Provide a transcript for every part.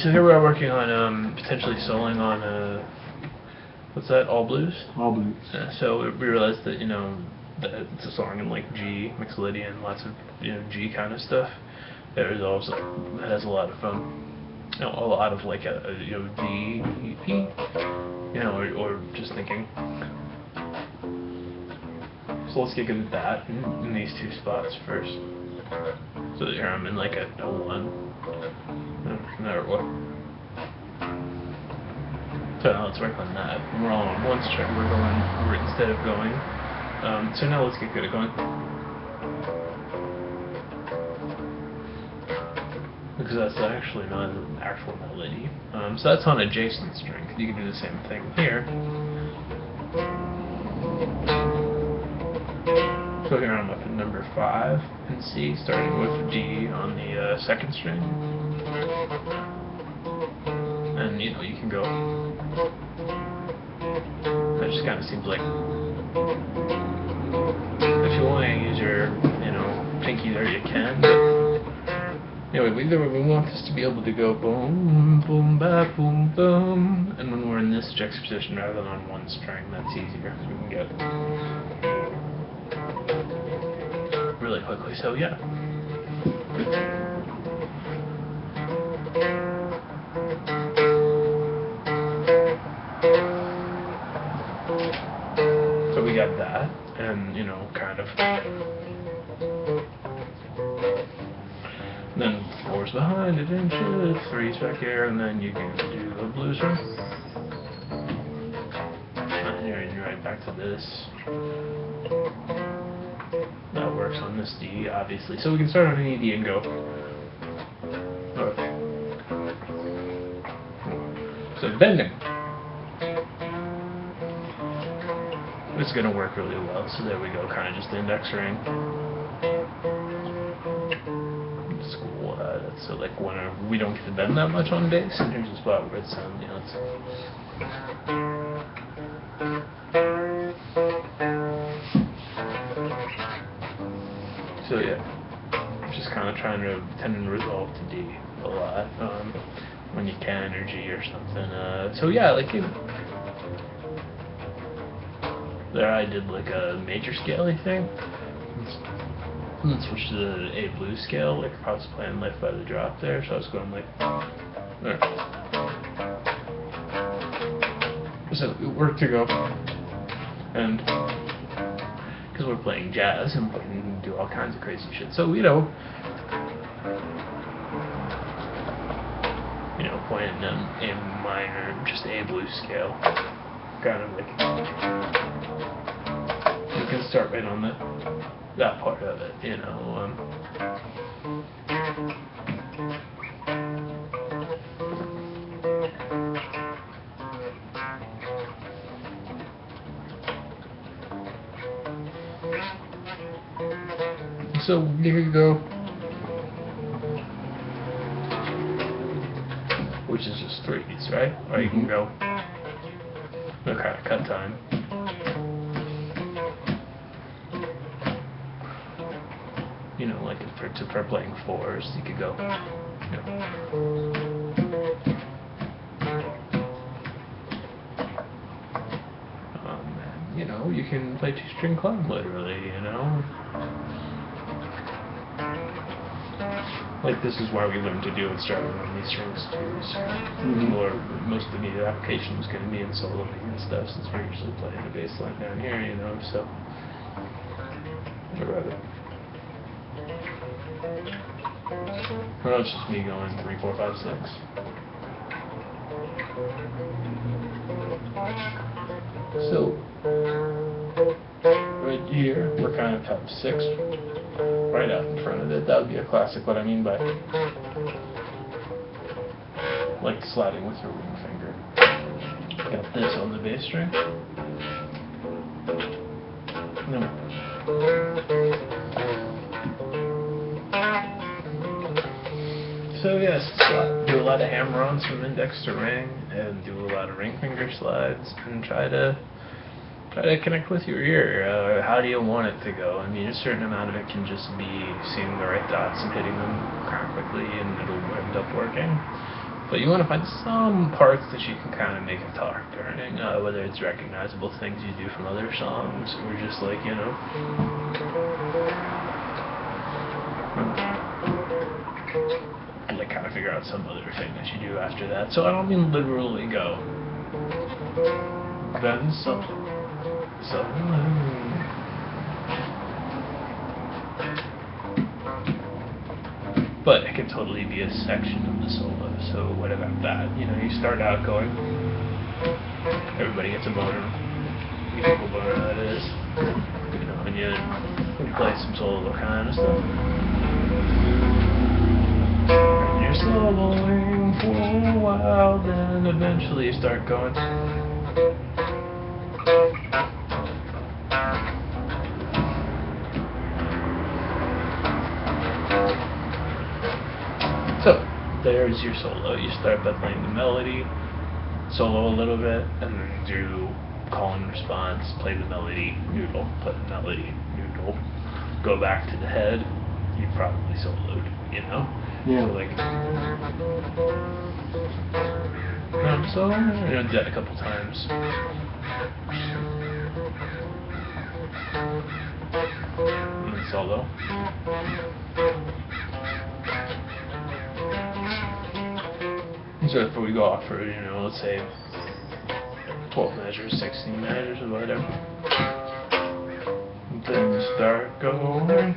so here we are working on potentially soloing on what's that? All blues. All blues. So we realized that that it's a song in like G, Mixolydian, lots of G kind of stuff. It resolves. It has a lot of a lot of like a D, E, or just thinking. So let's get good at that in these two spots first. So here I'm in like a 1. So now let's work on that. We're all on 1 string. We're instead of going. So now let's get good at going. Because that's actually not an actual melody. So that's on adjacent string. You can do the same thing here. So here I'm up at number 5 in C, starting with D on the 2nd string. And you can go. That just kind of seems like if you want to use your pinky there, you can. But anyway, we want this to be able to go boom, boom, ba, boom, boom, and when we're in this juxtaposition rather than on 1 string, that's easier. So we can get really quickly. So yeah. So we got that, and kind of. Then 4's behind it, inches, 3's back here, and then you can do a blues run. And you're right back to this. That works on this D, obviously. So we can start on any D and go. Okay. So bending. It's going to work really well. So there we go, kind of just the index ring. So like whenever we don't get to bend that much on bass, and here's a spot where it's so yeah, just kind of trying to tend to resolve to D a lot when you can, or G or something. So yeah, like there I did like a major scale-y thing. And then switch to the A blues scale, like if I was playing Life by the Drop there, so I was going like there. So it worked to go, and because we're playing jazz and we can do all kinds of crazy shit. So playing A minor, just A blues scale, kind of like you can start right on that part of it, So you could go, which is just 3s, right? Or you can go, okay, cut time. Like for playing 4s, you could go. You can play 2-string climb literally. Like this is why we learned to do it starting on these strings too. Or most of the application is going to be in soloing and stuff, since we're usually playing the bass line down here, So, or rather. Well, it's just me going 3, 4, 5, 6. So right here we're kind of top 6, right out in front of it. That would be a classic. What I mean by like sliding with your ring finger. Got this on the bass string. No. So yes, do a lot of hammer-ons from index to ring, and do a lot of ring finger slides, and try to connect with your ear. How do you want it to go? I mean, a certain amount of it can just be seeing the right dots and hitting them kind of quickly, and it'll end up working. But you want to find some parts that you can kind of make a talk during, whether it's recognizable things you do from other songs, or just like, like kind of figure out some other thing that you do after that. So I don't mean literally go, then so, but it can totally be a section of the solo. So what about that? You start out going, everybody gets a boner, equal boner that is, and you play some solo kind of stuff. And you're soloing for a while, then eventually you start going. So, there's your solo. You start by playing the melody, solo a little bit, and then do call and response, play the melody, noodle, play the melody, noodle, go back to the head, you probably soloed, Yeah. So like, so, did that a couple times. And then solo. So if we go off for, let's say 12 measures, 16 measures, or whatever, then start going.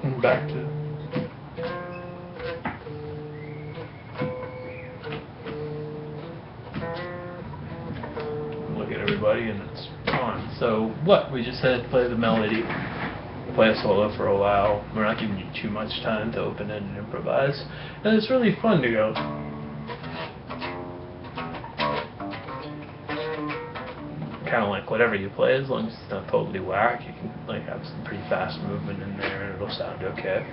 And back to. Look at everybody and it's on. So what? We just said play the melody, play a solo for a while. We're not giving you too much time to open it and improvise. And it's really fun to go. Kind of like whatever you play, as long as it's not totally whack, you can like have some pretty fast movement in there and it'll sound okay.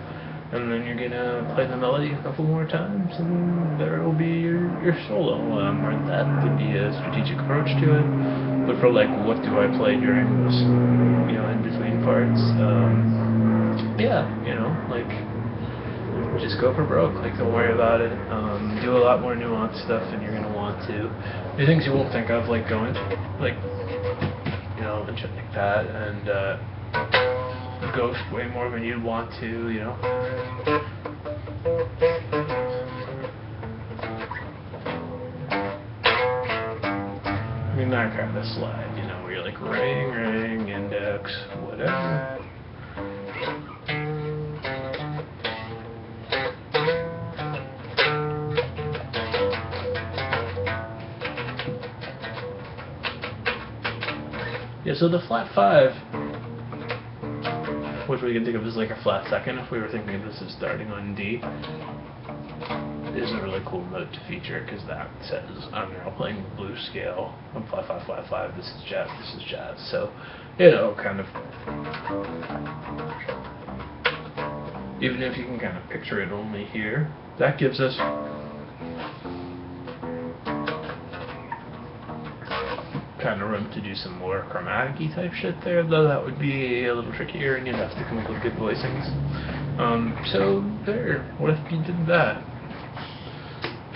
And then you're gonna play the melody a couple more times, and there will be your solo. Or that could be a strategic approach to it. But for like, what do I play during those, in between parts? Like, just go for broke. Like, don't worry about it. Do a lot more nuanced stuff than you're gonna want to. The things you won't think of, like going, like, and shit like that, and ghost way more than you'd want to, I mean, that kind of slide, where you're like ring, index, whatever. Yeah, so the flat 5, which we can think of as like a flat second if we were thinking of this as starting on D, is a really cool note to feature because that says I'm now playing the blues scale. I'm flat 5, flat 5. This is jazz. This is jazz. So, kind of. Even if you can kind of picture it only here, that gives us kind of room to do some more chromatic-y type shit there, though that would be a little trickier and you'd have to come up with good voicings. So there, what if you did that?